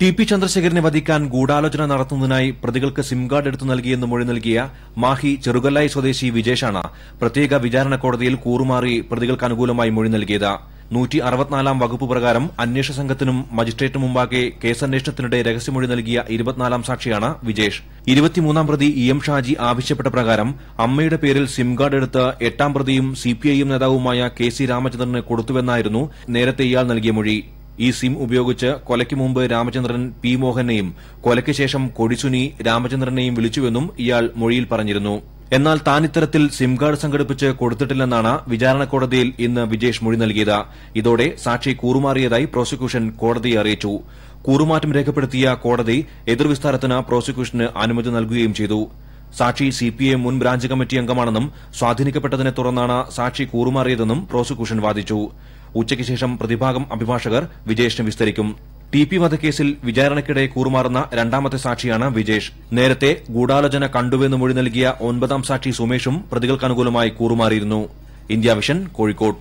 TP. ചന്ദ്രശേഖരനെ വധിക്കാൻ ഗൂഢാലോചന നടത്തുന്നതിനായി പ്രതികൾക്ക് സിം കാർഡ് എടുത്തു നൽകിയെന്ന് മൊഴി നൽകിയ മാഹി ചെറുകല്ലായി സ്വദേശി വിജേഷാണ് പ്രത്യേക വിചാരണ കോടതിയിൽ കൂറുമാറി പ്രതികൾക്ക് അനുകൂലമായി മൊഴി നൽകിയത്. 164 വകുപ്പ് പ്രകാരം അന്വേഷണ സംഘത്തിനും മജിസ്ട്രേറ്റിനും മുമ്പാകെ കേസന്വേഷണത്തിനിടെ രഹസ്യമൊഴി നൽകിയ 24 സാക്ഷിയാണ് വിജേഷ്. 23 പ്രതി ഇ.എം. ഷാജി ആവശ്യപ്പെട്ട പ്രകാരം അമ്മയുടെ പേരിൽ സിം കാർഡ് എടുത്ത് 8 പ്രതിയും സിപിഐഎം നേതാവുമായ കെ.സി. രാമചന്ദ്രന് കൊടുത്തുവെന്നായിരുന്നു നേരത്തെ ഇയാൾ നൽകിയ മൊഴി. ഈ സിം ഉപയോഗിച്ച് കൊലയ്ക്ക് മുമ്പ് രാമചന്ദ്രൻ പി. മോഹനെയും കൊലയ്ക്ക് ശേഷം കൊടിസുനി രാമചന്ദ്രനെയും വിളിച്ചുവെന്നും ഇയാൾ മൊഴിയിൽ പറഞ്ഞിരുന്നു. എന്നാൽ താൻ ഇത്തരത്തിൽ സിം കാർഡ് സംഘടിപ്പിച്ച് കൊടുത്തിട്ടില്ലെന്നാണ് വിചാരണ കോടതിയിൽ ഇന്ന് വിജേഷ് മൊഴി നൽകിയത്. ഇതോടെ സാക്ഷി കൂറുമാറിയതായി പ്രോസിക്യൂഷൻ കോടതിയെ അറിയിച്ചു. കൂറുമാറ്റം രേഖപ്പെടുത്തിയ കോടതി എതിർവിസ്താരത്തിന് പ്രോസിക്യൂഷന് അനുമതി നൽകുകയും ചെയ്തു. സാക്ഷി സിപിഐഎം മുൻ ബ്രാഞ്ച് കമ്മിറ്റി അംഗമാണെന്നും സ്വാധീനിക്കപ്പെട്ടതിനെ തുടർന്നാണ് സാക്ഷി കൂറുമാറിയതെന്നും പ്രോസിക്യൂഷൻ വാദിച്ചു. ഉച്ചയ്ക്ക് ശേഷം പ്രതിഭാഗം അഭിഭാഷകർ വിജേഷിന് വിസ്തരിക്കും. ടി.പി. വധക്കേസിൽ വിചാരണയ്ക്കിടെ കൂറുമാറുന്ന രണ്ടാമത്തെ സാക്ഷിയാണ് വിജേഷ്. നേരത്തെ ഗൂഢാലോചന കണ്ടുവെന്ന് മൊഴി നൽകിയ 9ാം സാക്ഷി സുമേഷും പ്രതികൾക്കനുകൂലമായി കൂറുമാറിയിരുന്നു. ഇന്ത്യ വിഷൻ, കോഴിക്കോട്.